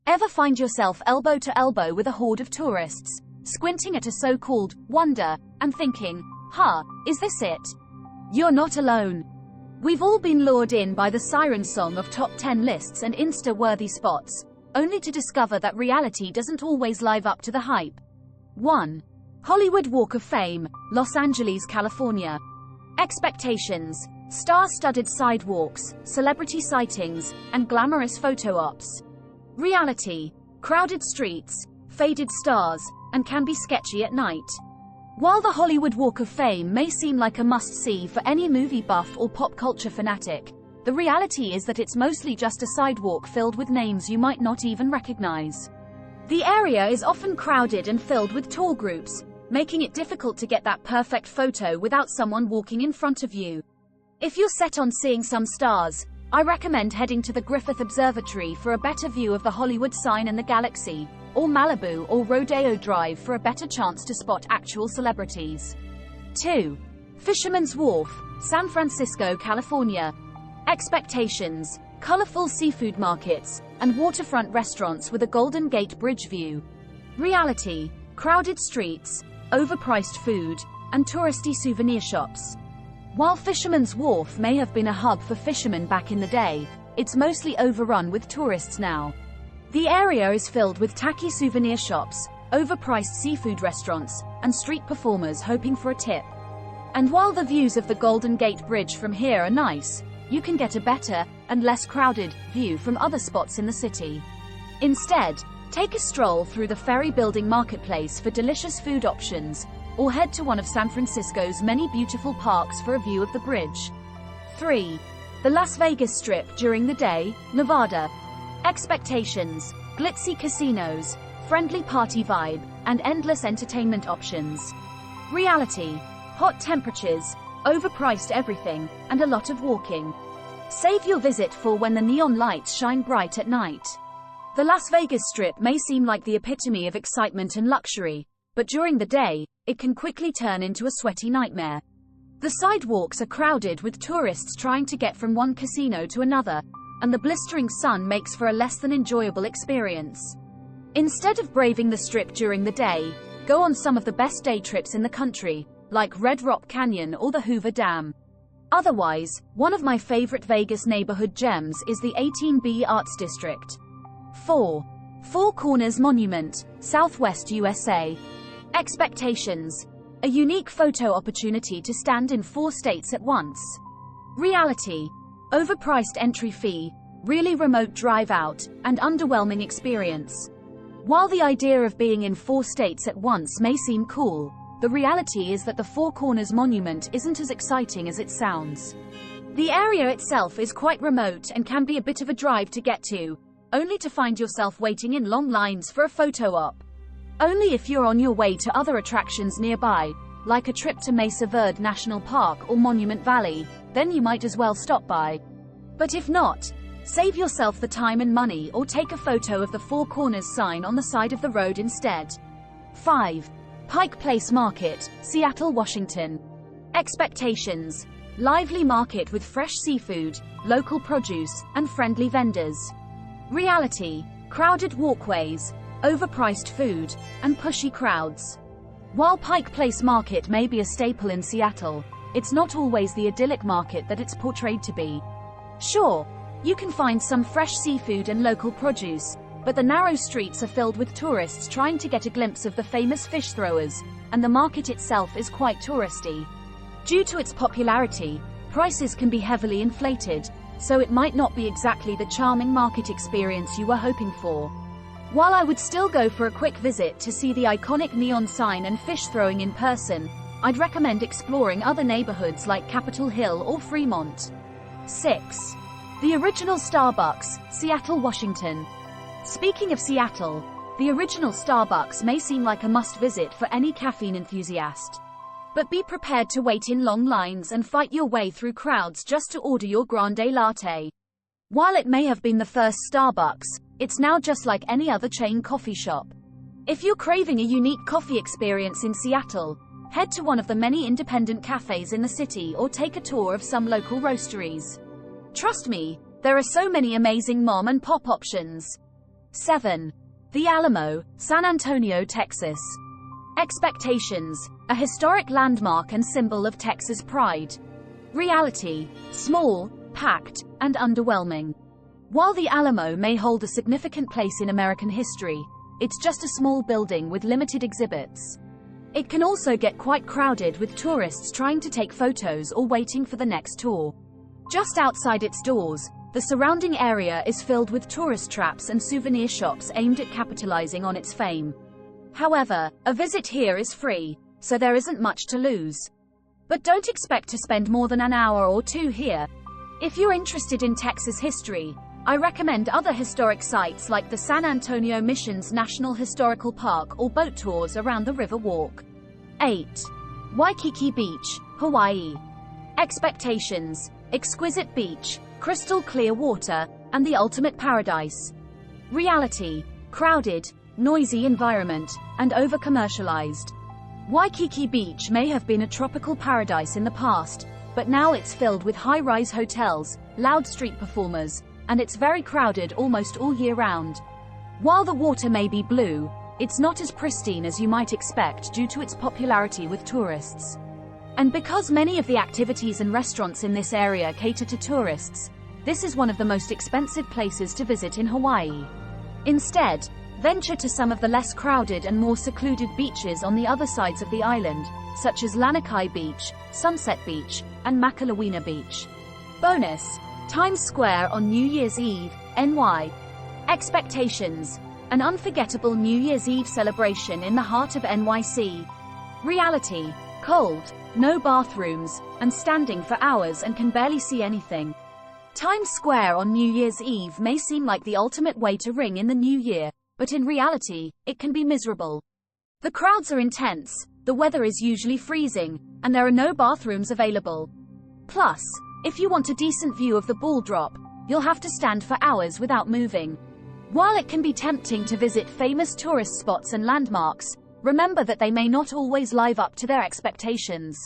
Ever find yourself elbow to elbow with a horde of tourists, squinting at a so-called wonder, and thinking, is this it? You're not alone. We've all been lured in by the siren song of top 10 lists and Insta-worthy spots, only to discover that reality doesn't always live up to the hype. 1. Hollywood Walk of Fame, Los Angeles, California. Expectations: star-studded sidewalks, celebrity sightings, and glamorous photo ops. Reality: crowded streets, faded stars, and can be sketchy at night. While the Hollywood Walk of Fame may seem like a must-see for any movie buff or pop culture fanatic, the reality is that it's mostly just a sidewalk filled with names you might not even recognize. The area is often crowded and filled with tour groups, making it difficult to get that perfect photo without someone walking in front of you. If you're set on seeing some stars, I recommend heading to the Griffith Observatory for a better view of the Hollywood sign and the galaxy, or Malibu or Rodeo Drive for a better chance to spot actual celebrities. 2. Fisherman's Wharf, San Francisco, California. Expectations: colorful seafood markets, and waterfront restaurants with a Golden Gate Bridge view. Reality: crowded streets, overpriced food, and touristy souvenir shops. While Fisherman's Wharf may have been a hub for fishermen back in the day, it's mostly overrun with tourists now. The area is filled with tacky souvenir shops, overpriced seafood restaurants, and street performers hoping for a tip. And while the views of the Golden Gate Bridge from here are nice, you can get a better, and less crowded, view from other spots in the city. Instead, take a stroll through the Ferry Building Marketplace for delicious food options, or head to one of San Francisco's many beautiful parks for a view of the bridge. 3. The Las Vegas Strip during the day, Nevada. Expectations: glitzy casinos, friendly party vibe, and endless entertainment options. Reality: hot temperatures, overpriced everything, and a lot of walking. Save your visit for when the neon lights shine bright at night. The Las Vegas Strip may seem like the epitome of excitement and luxury, but during the day, it can quickly turn into a sweaty nightmare. The sidewalks are crowded with tourists trying to get from one casino to another, and the blistering sun makes for a less than enjoyable experience. Instead of braving the Strip during the day, go on some of the best day trips in the country, like Red Rock Canyon or the Hoover Dam. Otherwise, one of my favorite Vegas neighborhood gems is the 18B Arts District. 4. Four Corners Monument, Southwest USA. Expectations: a unique photo opportunity to stand in 4 states at once. Reality: overpriced entry fee, really remote drive out, and underwhelming experience. While the idea of being in 4 states at once may seem cool, the reality is that the Four Corners Monument isn't as exciting as it sounds. The area itself is quite remote and can be a bit of a drive to get to, only to find yourself waiting in long lines for a photo op. Only if you're on your way to other attractions nearby, like a trip to Mesa Verde National Park or Monument Valley, then you might as well stop by. But if not, save yourself the time and money or take a photo of the Four Corners sign on the side of the road instead. 5. Pike Place Market, Seattle, Washington. Expectations: lively market with fresh seafood, local produce, and friendly vendors. Reality: crowded walkways, overpriced food, and pushy crowds. While Pike Place Market may be a staple in Seattle, it's not always the idyllic market that it's portrayed to be. Sure, you can find some fresh seafood and local produce, but the narrow streets are filled with tourists trying to get a glimpse of the famous fish throwers, and the market itself is quite touristy. Due to its popularity, prices can be heavily inflated, so it might not be exactly the charming market experience you were hoping for. While I would still go for a quick visit to see the iconic neon sign and fish throwing in person, I'd recommend exploring other neighborhoods like Capitol Hill or Fremont. 6. The Original Starbucks, Seattle, Washington. Speaking of Seattle, the Original Starbucks may seem like a must-visit for any caffeine enthusiast. But be prepared to wait in long lines and fight your way through crowds just to order your grande latte. While it may have been the first Starbucks, it's now just like any other chain coffee shop. If you're craving a unique coffee experience in Seattle, head to one of the many independent cafes in the city or take a tour of some local roasteries. Trust me, there are so many amazing mom and pop options. 7. The Alamo, San Antonio, Texas. Expectations: a historic landmark and symbol of Texas pride. Reality: small, packed, and underwhelming. While the Alamo may hold a significant place in American history, it's just a small building with limited exhibits. It can also get quite crowded with tourists trying to take photos or waiting for the next tour. Just outside its doors, the surrounding area is filled with tourist traps and souvenir shops aimed at capitalizing on its fame. However, a visit here is free, so there isn't much to lose. But don't expect to spend more than an hour or two here. If you're interested in Texas history, I recommend other historic sites like the San Antonio Missions National Historical Park or boat tours around the River Walk. 8. Waikiki Beach, Hawaii. Expectations: exquisite beach, crystal clear water, and the ultimate paradise. Reality: crowded, noisy environment, and over-commercialized. Waikiki Beach may have been a tropical paradise in the past, but now it's filled with high-rise hotels, loud street performers, and it's very crowded almost all year round. While the water may be blue, it's not as pristine as you might expect due to its popularity with tourists. And because many of the activities and restaurants in this area cater to tourists, this is one of the most expensive places to visit in Hawaii. Instead, venture to some of the less crowded and more secluded beaches on the other sides of the island, such as Lanikai Beach, Sunset Beach, and Makalawina Beach. Bonus: Times Square on New Year's Eve, NY. Expectations: an unforgettable New Year's Eve celebration in the heart of NYC. Reality: cold, no bathrooms, and standing for hours and can barely see anything. Times Square on New Year's Eve may seem like the ultimate way to ring in the new year, but in reality, it can be miserable. The crowds are intense, the weather is usually freezing, and there are no bathrooms available. Plus, if you want a decent view of the ball drop, you'll have to stand for hours without moving. While it can be tempting to visit famous tourist spots and landmarks, remember that they may not always live up to their expectations.